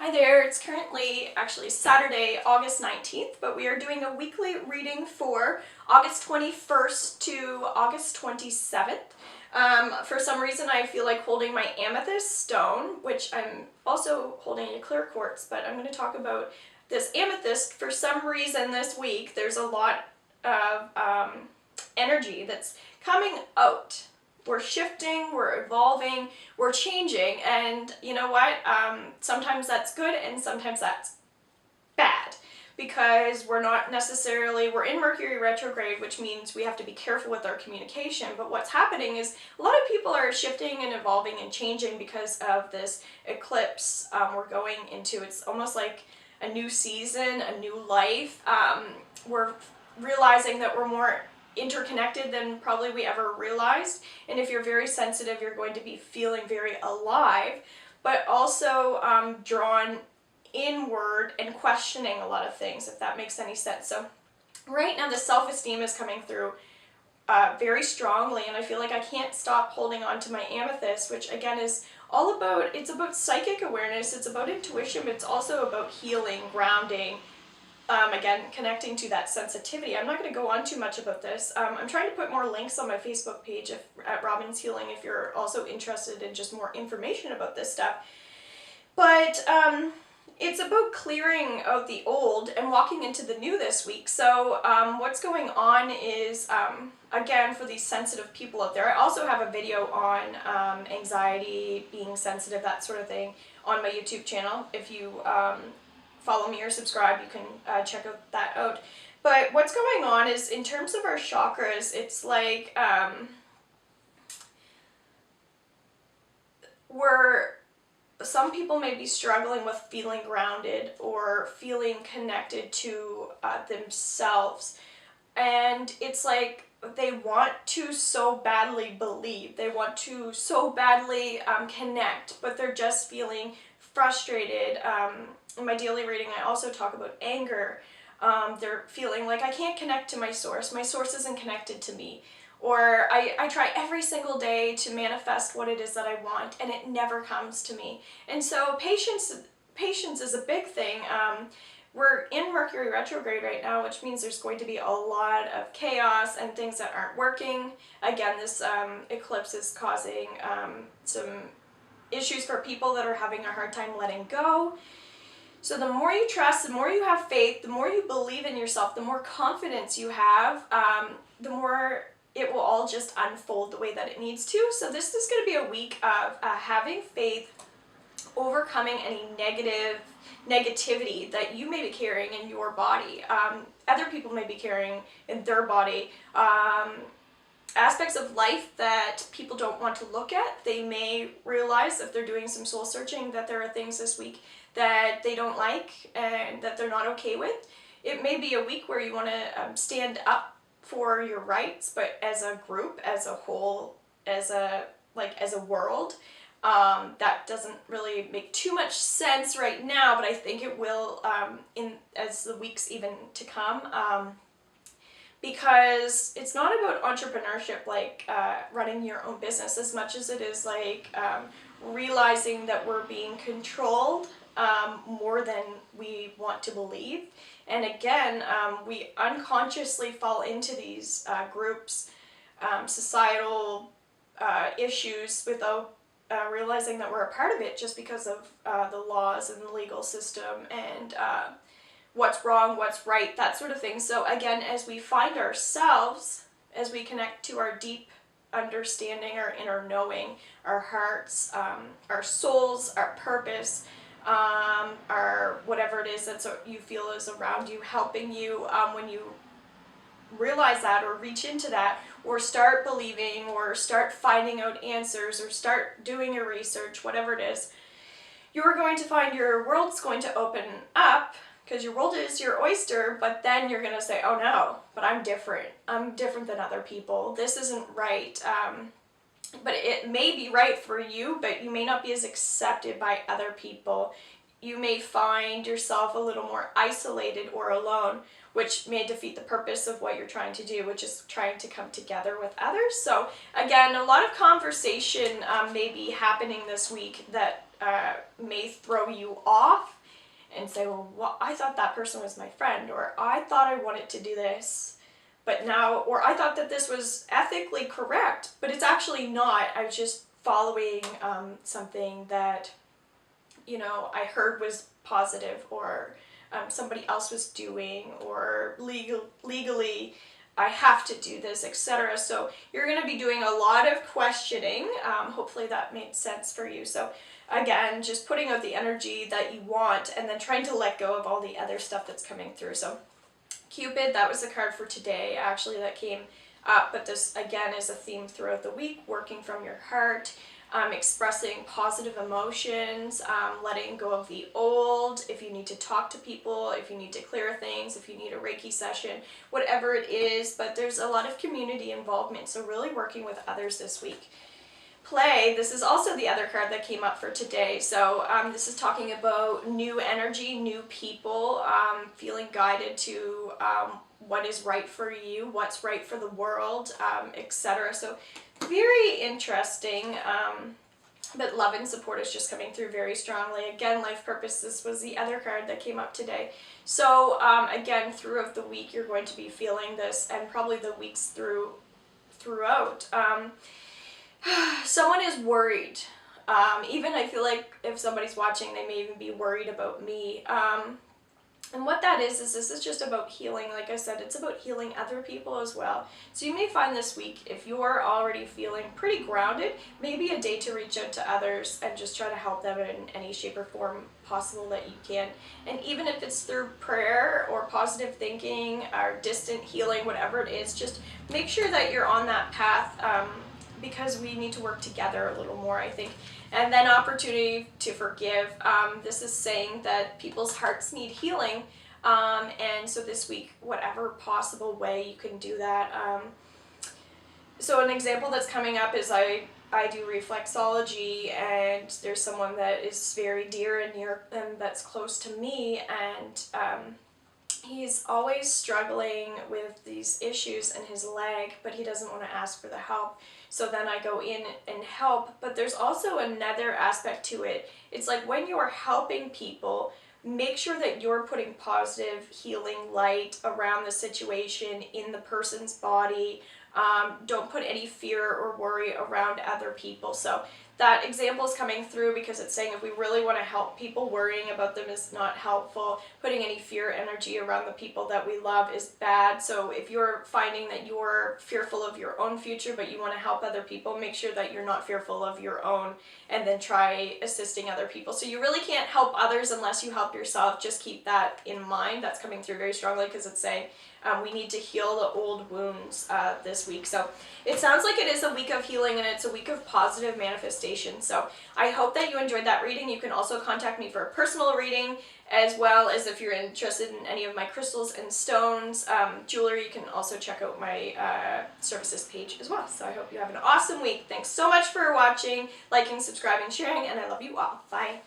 Hi there, it's currently actually Saturday, August 19th, but we are doing a weekly reading for August 21st to August 27th. For some reason I feel like holding my amethyst stone, which I'm also holding a clear quartz, but I'm going to talk about this amethyst. For some reason this week there's a lot of energy that's coming out. We're shifting, we're evolving, we're changing, and you know what? Sometimes that's good and sometimes that's bad because we're in Mercury retrograde, which means we have to be careful with our communication. But what's happening is a lot of people are shifting and evolving and changing because of this eclipse we're going into. It's almost like a new season, a new life. We're realizing that we're more interconnected than probably we ever realized, and if you're very sensitive you're going to be feeling very alive, but also drawn inward and questioning a lot of things, if that makes any sense. So right now the self-esteem is coming through very strongly, and I feel like I can't stop holding on to my amethyst, which again is all about, it's about psychic awareness, it's about intuition, but it's also about healing, grounding, again, connecting to that sensitivity. I'm not going to go on too much about this. I'm trying to put more links on my Facebook page at Robin's Healing if you're also interested in just more information about this stuff. But it's about clearing out the old and walking into the new this week. So what's going on is, again, for these sensitive people out there, I also have a video on anxiety, being sensitive, that sort of thing, on my YouTube channel. If you follow me or subscribe, you can check that out. But what's going on is, in terms of our chakras, it's like some people may be struggling with feeling grounded or feeling connected to themselves, and it's like they want to so badly believe, they want to so badly connect, but they're just feeling frustrated. In my daily reading I also talk about anger. They're feeling like, I can't connect to my source isn't connected to me, or I try every single day to manifest what it is that I want and it never comes to me. And so patience is a big thing. We're in Mercury retrograde right now, which means there's going to be a lot of chaos and things that aren't working. Again, this eclipse is causing some issues for people that are having a hard time letting go. So the more you trust, the more you have faith, the more you believe in yourself, the more confidence you have, the more it will all just unfold the way that it needs to. So this is going to be a week of having faith, overcoming any negativity that you may be carrying in your body, other people may be carrying in their body, aspects of life that people don't want to look at. They may realize, if they're doing some soul searching, that there are things this week that they don't like and that they're not okay with. It may be a week where you want to stand up for your rights, but as a group, as a whole, as a world, that doesn't really make too much sense right now, but I think it will as the weeks even to come. Because it's not about entrepreneurship, like running your own business, as much as it is like realizing that we're being controlled more than we want to believe. And again, we unconsciously fall into these groups, societal issues, without realizing that we're a part of it, just because of the laws and the legal system and what's wrong, what's right, that sort of thing. So again, as we find ourselves, as we connect to our deep understanding, our inner knowing, our hearts, our souls, our purpose, our whatever it is that you feel is around you, helping you, when you realize that or reach into that or start believing or start finding out answers or start doing your research, whatever it is, you're going to find your world's going to open up, because your world is your oyster. But then you're going to say, oh no, but I'm different than other people, this isn't right. But it may be right for you, but you may not be as accepted by other people. You may find yourself a little more isolated or alone, which may defeat the purpose of what you're trying to do, which is trying to come together with others. So again, a lot of conversation may be happening this week that may throw you off and say, well, I thought that person was my friend, or I thought I wanted to do this, but now, or I thought that this was ethically correct, but it's actually not. I was just following something that, I heard was positive, or somebody else was doing, or legally I have to do this, etc. So you're going to be doing a lot of questioning. Hopefully that made sense for you. So again, just putting out the energy that you want and then trying to let go of all the other stuff that's coming through. So Cupid, that was the card for today, actually, that came up. But this, again, is a theme throughout the week, working from your heart, expressing positive emotions, letting go of the old. If you need to talk to people, if you need to clear things, if you need a Reiki session, whatever it is. But there's a lot of community involvement, so really working with others this week. Play, this is also the other card that came up for today. So this is talking about new energy, new people, feeling guided to what is right for you, what's right for the world, etc. So very interesting. But love and support is just coming through very strongly. Again, life purpose, this was the other card that came up today. So again, throughout the week, you're going to be feeling this, and probably the weeks throughout. Someone is worried. Even I feel like if somebody's watching, they may even be worried about me. And what that is this is just about healing. Like I said, it's about healing other people as well. So you may find this week, if you're already feeling pretty grounded, maybe a day to reach out to others and just try to help them in any shape or form possible that you can. And even if it's through prayer or positive thinking or distant healing, whatever it is, just make sure that you're on that path, because we need to work together a little more, I think. And then opportunity to forgive. This is saying that people's hearts need healing. And so this week, whatever possible way you can do that. So an example that's coming up is I do reflexology, and there's someone that is very dear and near and that's close to me, and he's always struggling with these issues in his leg, but he doesn't want to ask for the help. So then I go in and help, but there's also another aspect to it. It's like when you're helping people, make sure that you're putting positive healing light around the situation in the person's body. Don't put any fear or worry around other people. So that example is coming through because it's saying if we really want to help people, worrying about them is not helpful. Putting any fear energy around the people that we love is bad. So if you're finding that you're fearful of your own future, but you want to help other people, make sure that you're not fearful of your own, and then try assisting other people. So you really can't help others unless you help yourself. Just keep that in mind. That's coming through very strongly because it's saying we need to heal the old wounds this week. So it sounds like it is a week of healing, and it's a week of positive manifestation. So I hope that you enjoyed that reading. You can also contact me for a personal reading, as well as if you're interested in any of my crystals and stones, jewelry. You can also check out my services page as well. So I hope you have an awesome week. Thanks so much for watching, liking, subscribing, sharing, and I love you all. Bye.